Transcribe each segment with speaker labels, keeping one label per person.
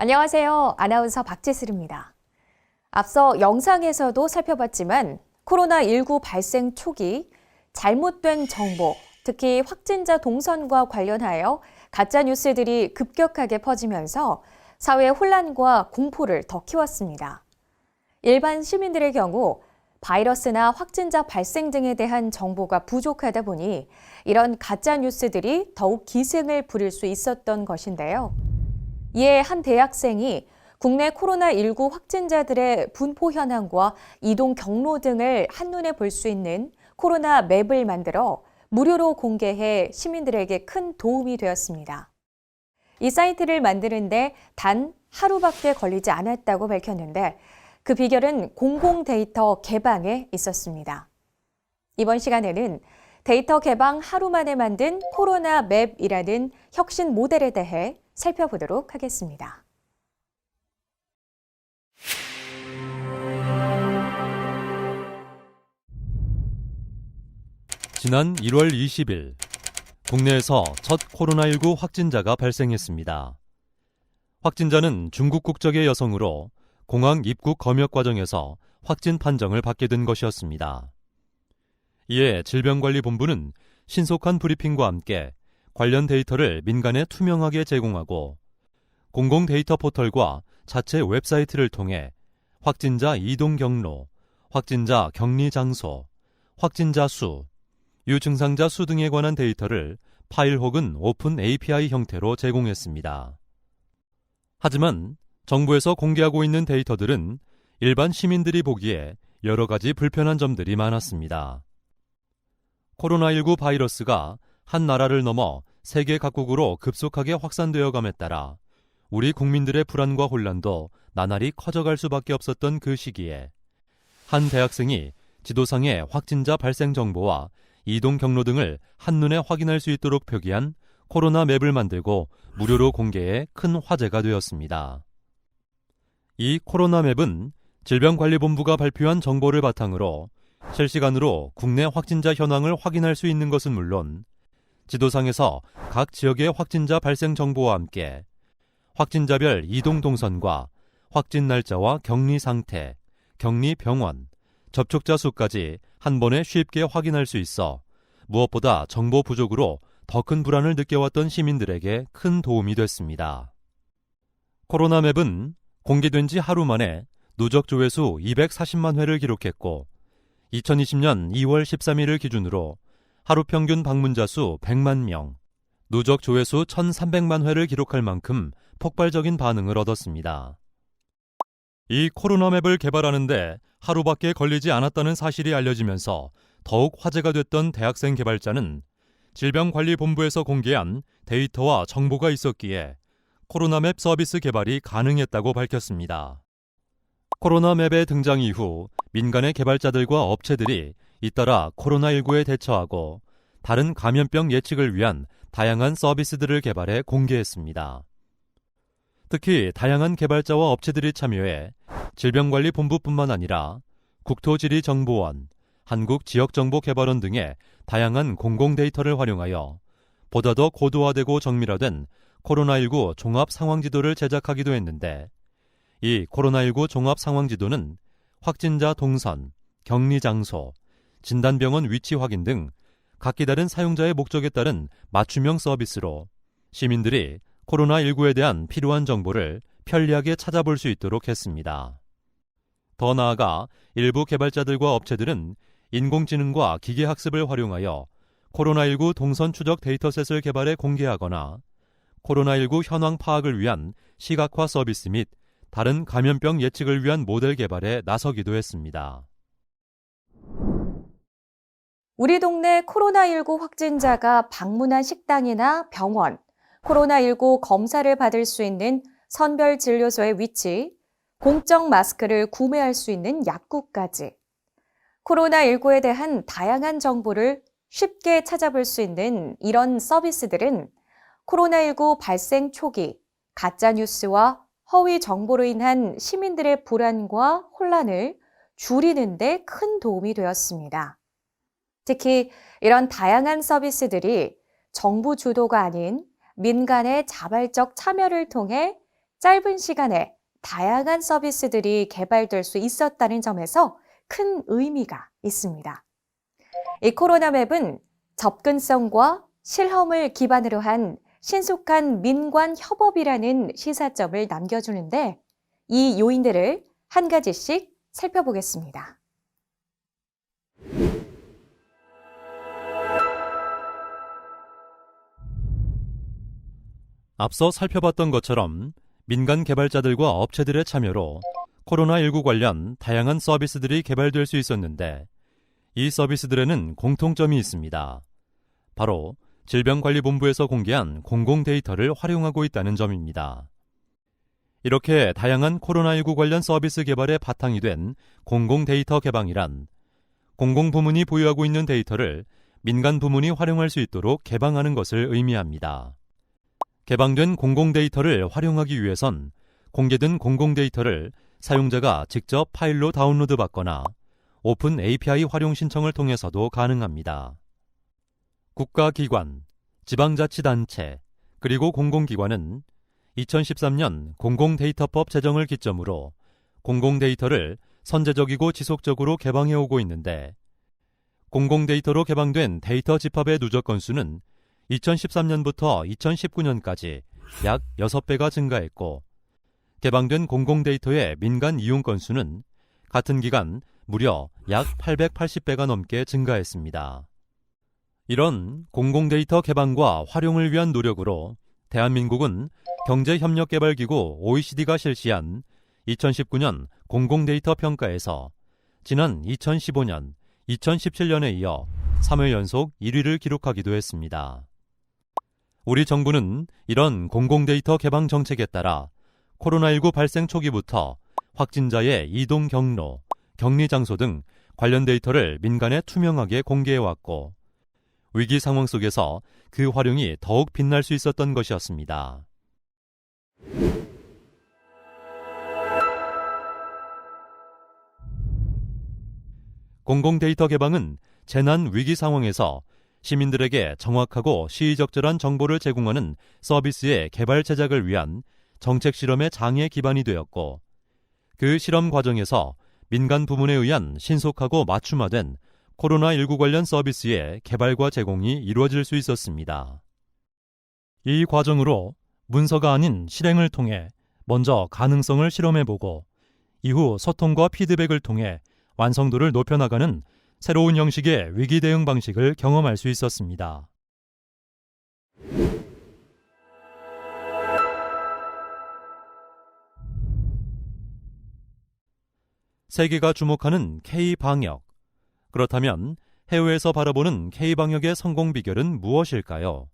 Speaker 1: 안녕하세요. 아나운서 박지슬입니다. 앞서 영상에서도 살펴봤지만 코로나19 발생 초기 잘못된 정보, 특히 확진자 동선과 관련하여 가짜 뉴스들이 급격하게 퍼지면서 사회 혼란과 공포를 더 키웠습니다. 일반 시민들의 경우 바이러스나 확진자 발생 등에 대한 정보가 부족하다 보니 이런 가짜 뉴스들이 더욱 기승을 부릴 수 있었던 것인데요. 이에 한 대학생이 국내 코로나19 확진자들의 분포 현황과 이동 경로 등을 한눈에 볼 수 있는 코로나 맵을 만들어 무료로 공개해 시민들에게 큰 도움이 되었습니다. 이 사이트를 만드는데 단 하루밖에 걸리지 않았다고 밝혔는데 그 비결은 공공 데이터 개방에 있었습니다. 이번 시간에는 데이터 개방 하루 만에 만든 코로나 맵이라는 혁신 모델에 대해 살펴보도록 하겠습니다.
Speaker 2: 지난 1월 20일, 국내에서 첫 코로나19 확진자가 발생했습니다. 확진자는 중국 국적의 여성으로 공항 입국 검역 과정에서 확진 판정을 받게 된 것이었습니다. 이에 질병관리본부는 신속한 브리핑과 함께 관련 데이터를 민간에 투명하게 제공하고 공공 데이터 포털과 자체 웹사이트를 통해 확진자 이동 경로, 확진자 격리 장소, 확진자 수, 유증상자 수 등에 관한 데이터를 파일 혹은 오픈 API 형태로 제공했습니다. 하지만 정부에서 공개하고 있는 데이터들은 일반 시민들이 보기에 여러 가지 불편한 점들이 많았습니다. 코로나19 바이러스가 한 나라를 넘어 세계 각국으로 급속하게 확산되어 감에 따라 우리 국민들의 불안과 혼란도 나날이 커져갈 수밖에 없었던 그 시기에 한 대학생이 지도상의 확진자 발생 정보와 이동 경로 등을 한눈에 확인할 수 있도록 표기한 코로나 맵을 만들고 무료로 공개해 큰 화제가 되었습니다. 이 코로나 맵은 질병관리본부가 발표한 정보를 바탕으로 실시간으로 국내 확진자 현황을 확인할 수 있는 것은 물론 지도상에서 각 지역의 확진자 발생 정보와 함께 확진자별 이동 동선과 확진 날짜와 격리 상태, 격리 병원, 접촉자 수까지 한 번에 쉽게 확인할 수 있어 무엇보다 정보 부족으로 더 큰 불안을 느껴왔던 시민들에게 큰 도움이 됐습니다. 코로나 맵은 공개된 지 하루 만에 누적 조회수 240만 회를 기록했고 2020년 2월 13일을 기준으로 하루 평균 방문자 수 100만 명, 누적 조회수 1,300만 회를 기록할 만큼 폭발적인 반응을 얻었습니다. 이 코로나 맵을 개발하는데 하루밖에 걸리지 않았다는 사실이 알려지면서 더욱 화제가 됐던 대학생 개발자는 질병관리본부에서 공개한 데이터와 정보가 있었기에 코로나 맵 서비스 개발이 가능했다고 밝혔습니다. 코로나 맵의 등장 이후 민간의 개발자들과 업체들이 잇따라 코로나19에 대처하고 다른 감염병 예측을 위한 다양한 서비스들을 개발해 공개했습니다. 특히 다양한 개발자와 업체들이 참여해 질병관리본부뿐만 아니라 국토지리정보원, 한국지역정보개발원 등의 다양한 공공 데이터를 활용하여 보다 더 고도화되고 정밀화된 코로나19 종합상황지도를 제작하기도 했는데 이 코로나19 종합상황지도는 확진자 동선, 격리 장소, 진단병원 위치 확인 등 각기 다른 사용자의 목적에 따른 맞춤형 서비스로 시민들이 코로나19에 대한 필요한 정보를 편리하게 찾아볼 수 있도록 했습니다. 더 나아가 일부 개발자들과 업체들은 인공지능과 기계학습을 활용하여 코로나19 동선 추적 데이터셋을 개발해 공개하거나 코로나19 현황 파악을 위한 시각화 서비스 및 다른 감염병 예측을 위한 모델 개발에 나서기도 했습니다.
Speaker 1: 우리 동네 코로나19 확진자가 방문한 식당이나 병원, 코로나19 검사를 받을 수 있는 선별진료소의 위치, 공적 마스크를 구매할 수 있는 약국까지 코로나19에 대한 다양한 정보를 쉽게 찾아볼 수 있는 이런 서비스들은 코로나19 발생 초기 가짜뉴스와 허위 정보로 인한 시민들의 불안과 혼란을 줄이는 데 큰 도움이 되었습니다. 특히 이런 다양한 서비스들이 정부 주도가 아닌 민간의 자발적 참여를 통해 짧은 시간에 다양한 서비스들이 개발될 수 있었다는 점에서 큰 의미가 있습니다. 이 코로나맵은 접근성과 실험을 기반으로 한 신속한 민관 협업이라는 시사점을 남겨주는데 이 요인들을 한 가지씩 살펴보겠습니다.
Speaker 2: 앞서 살펴봤던 것처럼 민간 개발자들과 업체들의 참여로 코로나19 관련 다양한 서비스들이 개발될 수 있었는데 이 서비스들에는 공통점이 있습니다. 바로 질병관리본부에서 공개한 공공 데이터를 활용하고 있다는 점입니다. 이렇게 다양한 코로나19 관련 서비스 개발의 바탕이 된 공공 데이터 개방이란 공공부문이 보유하고 있는 데이터를 민간 부문이 활용할 수 있도록 개방하는 것을 의미합니다. 개방된 공공 데이터를 활용하기 위해선 공개된 공공 데이터를 사용자가 직접 파일로 다운로드 받거나 오픈 API 활용 신청을 통해서도 가능합니다. 국가기관, 지방자치단체, 그리고 공공기관은 2013년 공공데이터법 제정을 기점으로 공공데이터를 선제적이고 지속적으로 개방해오고 있는데 공공데이터로 개방된 데이터 집합의 누적 건수는 2013년부터 2019년까지 약 6배가 증가했고 개방된 공공데이터의 민간 이용 건수는 같은 기간 무려 약 880배가 넘게 증가했습니다. 이런 공공데이터 개방과 활용을 위한 노력으로 대한민국은 경제협력개발기구 OECD가 실시한 2019년 공공데이터 평가에서 지난 2015년, 2017년에 이어 3회 연속 1위를 기록하기도 했습니다. 우리 정부는 이런 공공데이터 개방 정책에 따라 코로나19 발생 초기부터 확진자의 이동 경로, 격리 장소 등 관련 데이터를 민간에 투명하게 공개해왔고 위기 상황 속에서 그 활용이 더욱 빛날 수 있었던 것이었습니다. 공공데이터 개방은 재난 위기 상황에서 시민들에게 정확하고 시의적절한 정보를 제공하는 서비스의 개발 제작을 위한 정책 실험의 장의 기반이 되었고 그 실험 과정에서 민간 부문에 의한 신속하고 맞춤화된 코로나19 관련 서비스의 개발과 제공이 이루어질 수 있었습니다. 이 과정으로 문서가 아닌 실행을 통해 먼저 가능성을 실험해보고 이후 소통과 피드백을 통해 완성도를 높여나가는 새로운 형식의 위기 대응 방식을 경험할 수 있었습니다. 세계가 주목하는 K-방역. 그렇다면 해외에서 바라보는 K-방역의 성공 비결은 무엇일까요?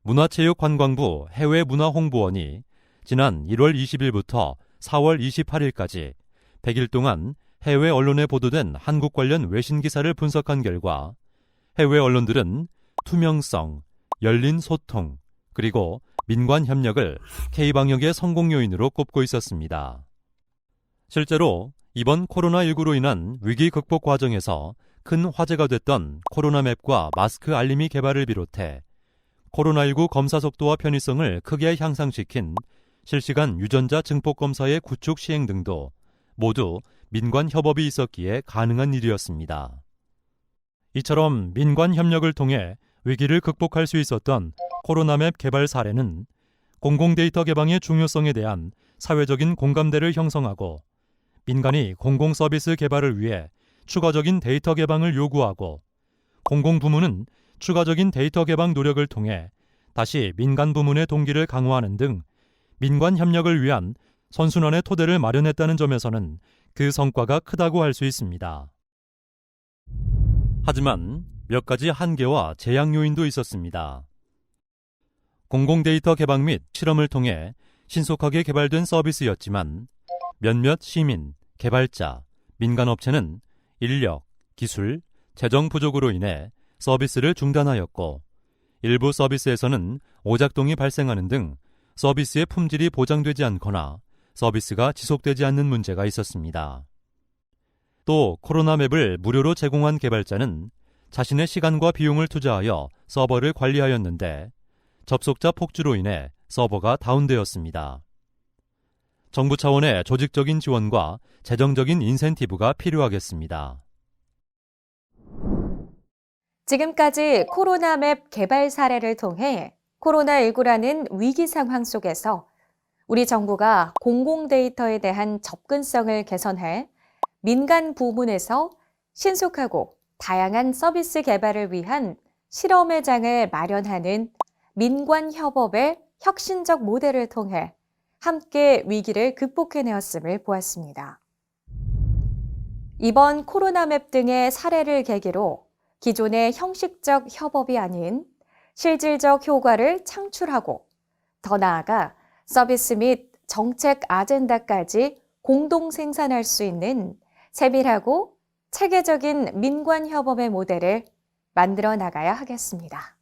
Speaker 2: 문화체육관광부 해외문화홍보원이 지난 1월 20일부터 4월 28일까지 100일 동안 해외 언론에 보도된 한국 관련 외신 기사를 분석한 결과 해외 언론들은 투명성, 열린 소통, 그리고 민관 협력을 K-방역의 성공 요인으로 꼽고 있었습니다. 실제로 이번 코로나19로 인한 위기 극복 과정에서 큰 화제가 됐던 코로나맵과 마스크 알림이 개발을 비롯해 코로나19 검사 속도와 편의성을 크게 향상시킨 실시간 유전자 증폭 검사의 구축 시행 등도 모두 민관 협업이 있었기에 가능한 일이었습니다. 이처럼 민관 협력을 통해 위기를 극복할 수 있었던 코로나맵 개발 사례는 공공데이터 개방의 중요성에 대한 사회적인 공감대를 형성하고 민간이 공공서비스 개발을 위해 추가적인 데이터 개방을 요구하고 공공부문은 추가적인 데이터 개방 노력을 통해 다시 민간 부문의 동기를 강화하는 등 민관 협력을 위한 선순환의 토대를 마련했다는 점에서는 그 성과가 크다고 할 수 있습니다. 하지만 몇 가지 한계와 제약 요인도 있었습니다. 공공데이터 개방 및 실험을 통해 신속하게 개발된 서비스였지만 몇몇 시민, 개발자, 민간업체는 인력, 기술, 재정 부족으로 인해 서비스를 중단하였고 일부 서비스에서는 오작동이 발생하는 등 서비스의 품질이 보장되지 않거나 서비스가 지속되지 않는 문제가 있었습니다. 또 코로나 맵을 무료로 제공한 개발자는 자신의 시간과 비용을 투자하여 서버를 관리하였는데 접속자 폭주로 인해 서버가 다운되었습니다. 정부 차원의 조직적인 지원과 재정적인 인센티브가 필요하겠습니다.
Speaker 1: 지금까지 코로나 맵 개발 사례를 통해 코로나19라는 위기 상황 속에서 우리 정부가 공공 데이터에 대한 접근성을 개선해 민간 부문에서 신속하고 다양한 서비스 개발을 위한 실험의 장을 마련하는 민관협업의 혁신적 모델을 통해 함께 위기를 극복해내었음을 보았습니다. 이번 코로나 맵 등의 사례를 계기로 기존의 형식적 협업이 아닌 실질적 효과를 창출하고 더 나아가 서비스 및 정책 아젠다까지 공동 생산할 수 있는 세밀하고 체계적인 민관협업의 모델을 만들어 나가야 하겠습니다.